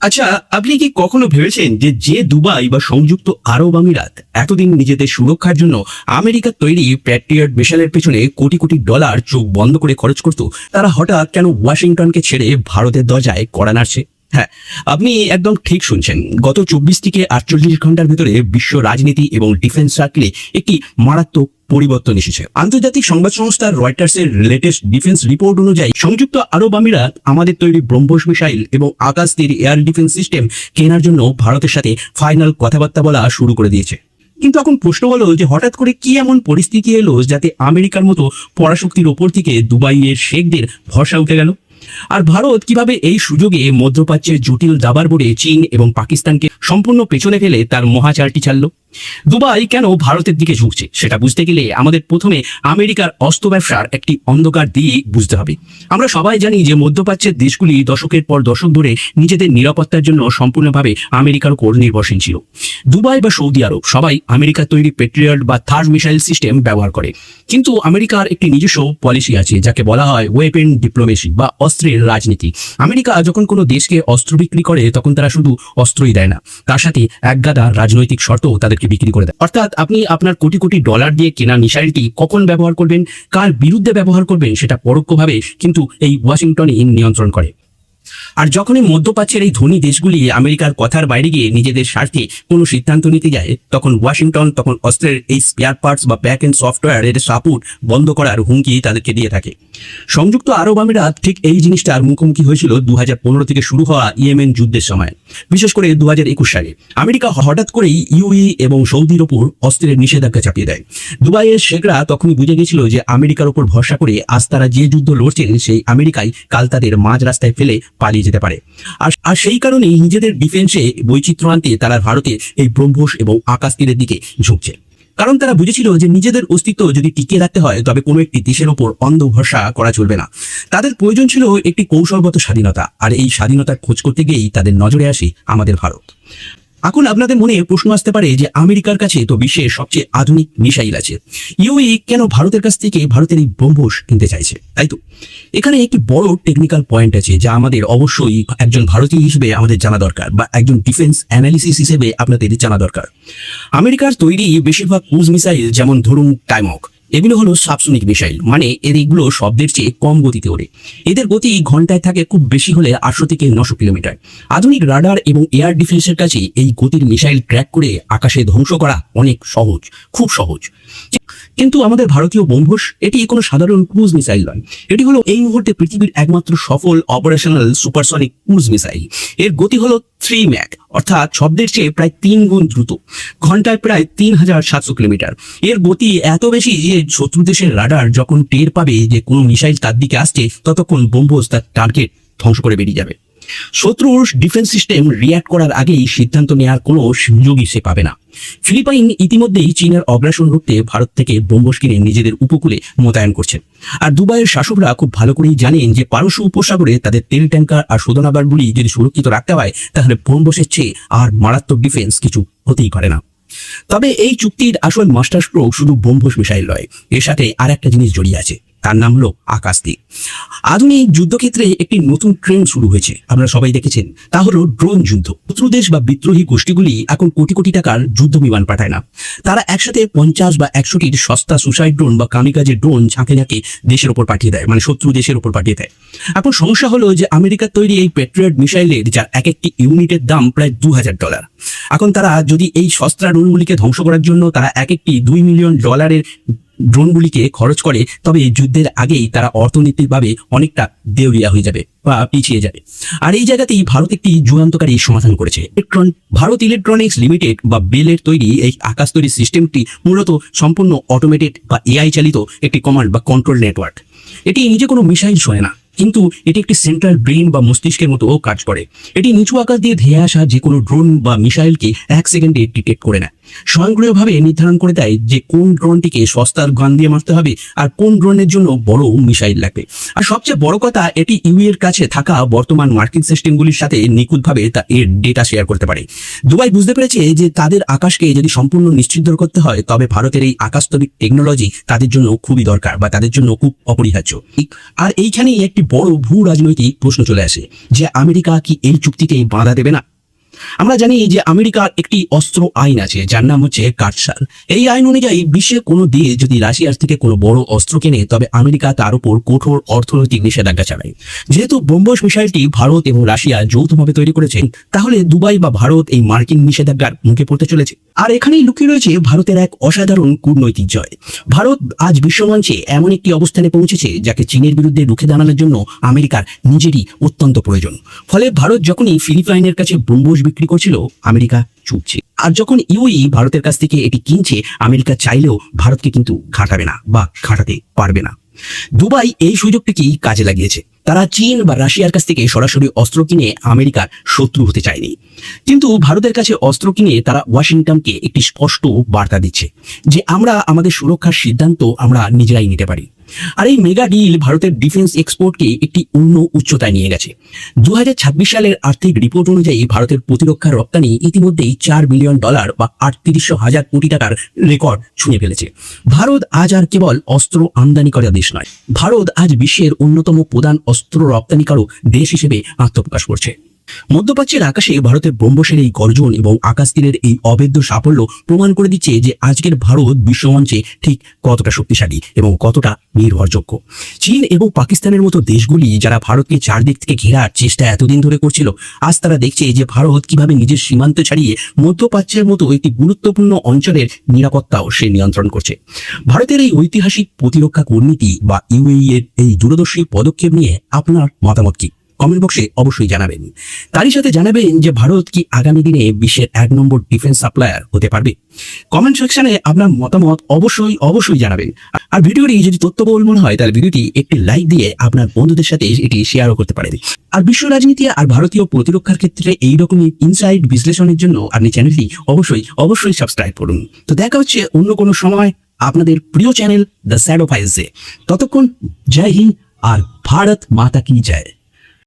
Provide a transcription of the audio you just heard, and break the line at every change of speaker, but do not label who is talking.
আচ্ছা, আপনি কি কখনো ভেবেছেন যে দুবাই বা সংযুক্ত আরব আমিরাত এতদিন নিজেদের সুরক্ষার জন্য আমেরিকার তৈরি প্যাট্রিয়ট মিসাইলের পেছনে কোটি কোটি ডলার চোখ বন্ধ করে খরচ করত, তারা হঠাৎ কেন ওয়াশিংটনকে ছেড়ে ভারতের দরজায় কড়া নাড়ছে? হ্যাঁ, আপনি একদম ঠিক শুনছেন। গত 24 থেকে 48 ঘন্টার ভেতরে বিশ্ব রাজনীতি এবং ডিফেন্স সার্কেলে একটি মারাত্মক পরিবর্তন এসেছে। আন্তর্জাতিক সংবাদ সংস্থা রয়টার্সের লেটেস্ট ডিফেন্স রিপোর্ট অনুযায়ী সংযুক্ত আরব আমিরাত আমাদের তৈরি ব্রহ্মোস মিসাইল এবং আকাশ তীর এয়ার ডিফেন্স সিস্টেম কেনার জন্য ভারতের সাথে ফাইনাল কথাবার্তা বলা শুরু করে দিয়েছে। কিন্তু এখন প্রশ্ন হলো যে হঠাৎ করে কি এমন পরিস্থিতি এলো যাতে আমেরিকার মতো পরাশক্তির ওপর থেকে দুবাইয়ের শেখদের ভরসা উঠে গেল? আর ভারত কিভাবে এই সুযোগে মধ্যপ্রাচ্যের জটিল দাবার বোর্ডে চীন এবং পাকিস্তানকে সম্পূর্ণ পেছনে ফেলে তার মহাচালটি চালল? দুবাই কেন ভারতের দিকে ঝুঁকছে সেটা বুঝতে গেলে আমাদের প্রথমে আমেরিকার অস্ত্র ব্যবসার একটি অন্ধকার দিক বুঝতে হবে। আমরা সবাই জানি যে মধ্যপ্রাচ্যের দেশগুলি দশকের পর দশক ধরে নিজেদের নিরাপত্তার জন্য সম্পূর্ণভাবে আমেরিকার উপর নির্ভরশীল ছিল। দুবাই বা সৌদি আরব সবাই আমেরিকার তৈরি প্যাট্রিয়ট বা থার্ড মিসাইল সিস্টেম ব্যবহার করে, কিন্তু আমেরিকার একটি নিজস্ব পলিসি আছে যাকে বলা হয় ওয়েপেন ডিপ্লোমেসি বা অস্ত্রের রাজনীতি। আমেরিকা যখন কোনো দেশকে অস্ত্র বিক্রি করে তখন তারা শুধু অস্ত্রই দেয় না, তার সাথে একগাদা রাজনৈতিক শর্ত তাদেরকে বিক্রি করে দেয়। অর্থাৎ আপনি আপনার কোটি কোটি ডলার দিয়ে কেনা মিসাইলটি কখন ব্যবহার করবেন, কার বিরুদ্ধে ব্যবহার করবেন, সেটা পরোক্ষভাবে কিন্তু এই ওয়াশিংটনই নিয়ন্ত্রণ করে। আর যখনই মধ্যপ্রাচ্যের এই ধনী দেশগুলি আমেরিকার কথার বাইরে গিয়ে নিজেদের স্বার্থে কোনো সিদ্ধান্ত নিতে যায়, তখন ওয়াশিংটন অস্ত্রের এই স্পেয়ার পার্টস বা ব্যাক এন্ড সফটওয়্যার এর সাপোর্ট বন্ধ করার হুমকি তাদেরকে দিয়ে থাকে। সংযুক্ত আরব আমিরাত ঠিক এই জিনিসটার মুখোমুখি হয়েছিল 2015 থেকে শুরু হওয়া ইয়েমেন যুদ্ধের সময়। বিশেষ করে 2021 সালে আমেরিকা হঠাৎ করেই ইউএই এবং সৌদির ওপর অস্ত্রের নিষেধাজ্ঞা চাপিয়ে দেয়। দুবাইয়ের শেখরা তখনই বুঝে গেছিল যে আমেরিকার ওপর ভরসা করে আজ তারা যে যুদ্ধ লড়ছেন সেই আমেরিকাই কাল তাদের মাঝ রাস্তায় ফেলে পালিয়ে যেতে পারে। আর সেই কারণেই নিজেদের ডিফেন্সে বৈচিত্র্য আনতে তারা ভারতে এই ব্রহ্মোস এবং আকাশ তীরের দিকে ঝুঁকছে। কারণ তারা বুঝেছিল যে নিজেদের অস্তিত্ব যদি টিকিয়ে রাখতে হয় তবে কোনো একটি দেশের ওপর অন্ধ ভরসা করা চলবে না। তাদের প্রয়োজন ছিল একটি কৌশলগত স্বাধীনতা, আর এই স্বাধীনতার খোঁজ করতে গিয়েই তাদের নজরে আসে আমাদের ভারত। এখন আপনাদের মনে প্রশ্ন আসতে পারে যে আমেরিকার কাছে তো বিশ্বের সবচেয়ে আধুনিক মিসাইল আছে, ইউএই কেন ভারতের কাছ থেকে ভারতের এই ব্রহ্মোস কিনতে চাইছে? তাই তো এখানে একটি বড় টেকনিক্যাল পয়েন্ট আছে যা আমাদের অবশ্যই একজন ভারতীয় হিসেবে আমাদের জানা দরকার, বা একজন ডিফেন্স অ্যানালিসিস হিসেবে আপনাদের জানা দরকার। আমেরিকার তৈরি বেশিরভাগ ক্রুজ মিসাইল, যেমন ধরুন টাইমক, এগুলো হলো সাবসোনিক মিসাইল, মানে এগুলো শব্দের চেয়ে কম গতিতে ওড়ে। এদের গতি ঘন্টায় থাকে খুব বেশি হলে 800 থেকে 900 কিলোমিটার। আধুনিক রাডার এবং এয়ার ডিফেন্সের কাছে এই গতির মিসাইল ট্র্যাক করে আকাশে ধ্বংস করা অনেক সহজ, খুব সহজ। কিন্তু আমাদের ভারতীয় ব্রহ্মোস এটি কোনো সাধারণ ক্রুজ মিসাইল নয়, এটি হলো এই মুহূর্তে পৃথিবীর একমাত্র সফল অপারেশনাল সুপারসনিক ক্রুজ মিসাইল। এর গতি হলো 3 ম্যাক, অর্থাৎ শব্দের চেয়ে প্রায় 3 গুণ দ্রুত, ঘন্টায় প্রায় 3700 কিলোমিটার। এর গতি এত বেশি যে শত্রু দেশের রাডার যখন টের পাবে যে কোনো মিসাইল তার দিকে আসছে, ততক্ষণ ব্রহ্মোস তার টার্গেট ধ্বংস করে বেরিয়ে যাবে। শত্রুর ডিফেন্স সিস্টেম রিঅ্যাক্ট করার আগেই সিদ্ধান্ত নেওয়ার কোনো সুযোগই সে পাবে না। ফিলিপাইন ইতিমধ্যেই চীনের অগ্রাসন রুখতে ভারত থেকে ব্রহ্মোস কিনে নিজেদের উপকূলে মোতায়েন করছে। আর দুবাইয়ের শাসকরা খুব ভালো করেই জানেন যে পারস্য উপসাগরে তাদের তেল ট্যাঙ্কার আর শোধনাগারগুলি যদি সুরক্ষিত রাখতে হয় তাহলে ব্রহ্মোসের চেয়ে আর মারাত্মক ডিফেন্স কিছু হতেই পারে না। তবে এই চুক্তির আসল মাস্টার স্ট্রোক শুধু ব্রহ্মোস মিসাইল নয়, এর সাথে আর একটা জিনিস জড়িয়ে আছে, তার নাম হলো আকাশ তীর। আধুনিক যুদ্ধক্ষেত্রে একটি নতুন ট্রেন্ড শুরু হয়েছে, আপনারা সবাই দেখেছেন, তা হলো ড্রোন যুদ্ধ। শত্রু দেশ বা বিদ্রোহী গোষ্ঠীগুলি এখন কোটি কোটি টাকার যুদ্ধ বিমান পাঠায় না, তারা একসাথে 50 বা 100টির সস্তা সুসাইড ড্রোন বা কামিকাজে ড্রোন ঝাঁকে ঝাঁকে দেশের ওপর পাঠিয়ে দেয়, মানে শত্রু দেশের ওপর পাঠিয়ে দেয়। এখন সমস্যা হলো যে আমেরিকার তৈরি এই প্যাট্রিয়ট মিসাইলের যার এক একটি ইউনিটের দাম প্রায় $2000। এখন তারা যদি এই সস্তা ড্রোনগুলিকে ধ্বংস করার জন্য তারা এক একটি $2 মিলিয়ন ড্রোনগুলিকে খরচ করে, তবে যুদ্ধের আগেই তারা অর্থনৈতিকভাবে অনেকটা দেউলিয়া হয়ে যাবে বা পিছিয়ে যাবে। আর এই জায়গাতেই ভারত একটি যুগান্তকারী সমাধান করেছে। ভারত ইলেকট্রনিক্স লিমিটেড বা বেলের তৈরি এই আকাশ তৈরি সিস্টেমটি মূলত সম্পূর্ণ অটোমেটেড বা এআই চালিত একটি কমান্ড বা কন্ট্রোল নেটওয়ার্ক। এটি নিজে কোনো মিসাইল শোনে না, কিন্তু এটি একটি সেন্ট্রাল ব্রেন বা মস্তিষ্কের মতো কাজ করে। এটি নিচু আকাশ দিয়ে ধেয়ে আসা যে কোনো ড্রোন বা মিসাইলকে 1 সেকেন্ডে ডিটেক্ট করে নেয়। স্বয়ংক্রিয়ভাবে নির্ধারণ করে দেয় যে কোন ড্রোনটিকে সস্তার গান দিয়ে মারতে হবে আর কোন ড্রোনের জন্য বড় মিসাইল লাগবে। আর সবচেয়ে বড় কথা, এটি ইউএর কাছে থাকা বর্তমান মার্কিন সিস্টেমগুলির সাথে নিখুঁতভাবে এর ডেটা শেয়ার করতে পারে। দুবাই বুঝতে পেরেছে যে তাদের আকাশকে যদি সম্পূর্ণ নিশ্চিদ্র করতে হয় তবে ভারতের এই আকাশতবিক টেকনোলজি তাদের জন্য খুবই দরকার বা তাদের জন্য খুব অপরিহার্য। আর এইখানেই একটি বড় ভূ রাজনৈতিক প্রশ্ন চলে আসে যে আমেরিকা কি এই চুক্তিকে বাধা দেবে না? আমরা জানি যে আমেরিকার একটি অস্ত্র আইন আছে যার নাম হচ্ছে কার্সাল। এই আইন অনুযায়ী বিশ্বের কোনো দেশ যদি রাশিয়ার থেকে কোনো বড় অস্ত্র কেনে তবে আমেরিকা তার উপর কঠোর অর্থনৈতিক নিষেধাজ্ঞা চালায়। যেহেতু ব্রহ্মস মিসাইলটি ভারত এবং রাশিয়া যৌথভাবে তৈরি করেছে, তাহলে দুবাই বা ভারত এই মার্কিন নিষেধাজ্ঞার মুখে পড়তে চলেছে। আর এখানেই লুকিয়ে রয়েছে ভারতের এক অসাধারণ কূটনৈতিক জয়। ভারত আজ বিশ্বমঞ্চে এমন একটি অবস্থানে পৌঁছেছে যাকে চীনের বিরুদ্ধে রুখে দাঁড়ানোর জন্য আমেরিকার নিজেরই অত্যন্ত প্রয়োজন। ফলে ভারত যখনই ফিলিপাইনের কাছে ব্রহ্মস বিক্রি করছিল, আমেরিকা চুপছে। আর যখন ইউএই ভারতের কাছ থেকে এটি কিনছে, আমেরিকা চাইলেও ভারতকে কিন্তু ঘাটাবে না বা ঘাটাতে পারবে না। দুবাই এই সুযোগটিকেই কাজে লাগিয়েছে। তারা চীন বা রাশিয়ার কাছ থেকে সরাসরি অস্ত্র কিনে আমেরিকার শত্রু হতে চায়নি, কিন্তু ভারতের কাছে অস্ত্র কিনে তারা ওয়াশিংটনকে একটি স্পষ্ট বার্তা দিচ্ছে যে আমরা আমাদের সুরক্ষার সিদ্ধান্ত আমরা নিজেরাই নিতে পারি। আর এই মেগা ডিল ভারতের ডিফেন্স এক্সপোর্টকে একটি অন্য উচ্চতায় নিয়ে গেছে। 2026 সালের আর্থিক রিপোর্ট অনুযায়ী ভারতের প্রতিরক্ষা রপ্তানি ইতিমধ্যেই $4 বিলিয়ন বা 38,000 কোটি টাকার রেকর্ড ছুঁয়ে ফেলেছে। ভারত আজ আর কেবল অস্ত্র আমদানি করা দেশ নয়, ভারত আজ বিশ্বের অন্যতম প্রধান অস্ত্র রপ্তানিকারক দেশ হিসেবে আত্মপ্রকাশ করছে। মধ্যপ্রাচ্যের আকাশে ভারতের ব্রহ্মসের এই গর্জন এবং আকাশতীরের এই অভেদ্য সাফল্য প্রমাণ করে দিচ্ছে যে আজকের ভারত বিশ্বমঞ্চে ঠিক কতটা শক্তিশালী এবং কতটা নির্ভরযোগ্য। চীন এবং পাকিস্তানের মতো দেশগুলি যারা ভারতকে চারদিক থেকে ঘেরার চেষ্টা এতদিন ধরে করছিল, আজ তারা দেখছে যে ভারত কিভাবে নিজের সীমান্ত ছাড়িয়ে মধ্যপ্রাচ্যের মতো একটি গুরুত্বপূর্ণ অঞ্চলের নিরাপত্তাও সে নিয়ন্ত্রণ করছে। ভারতের এই ঐতিহাসিক প্রতিরক্ষা কূটনীতি বা ইউএই এর এই দূরদর্শী পদক্ষেপ নিয়ে আপনার মতামত কি? কমেন্ট বক্সে অবশ্যই জানাবেন। তারই সাথে জানাবেন যে ভারত কি আগামী দিনে বিশ্বের 1 নম্বর ডিফেন্স সাপ্লায়ার হতে পারবে? কমেন্ট সেকশনে আপনার মতামত অবশ্যই জানাবেন। আর ভিডিওটি যদি তথ্যবহুল মনে হয় তাহলে ভিডিওটি একটি লাইক দিয়ে আপনার বন্ধুদের সাথে এটি শেয়ারও করতে পারেন। আর বিশ্ব রাজনীতি আর ভারতীয় প্রতিরক্ষার ক্ষেত্রে এইরকমই ইনসাইট বিশ্লেষণের জন্য আপনি চ্যানেলটি অবশ্যই সাবস্ক্রাইব করুন। তো দেখা হচ্ছে অন্য কোনো সময় আপনাদের প্রিয় চ্যানেল দ্য শ্যাডো ফাইলসে। ততক্ষণ জয় হিন্দ আর ভারত মাতা কি জয়।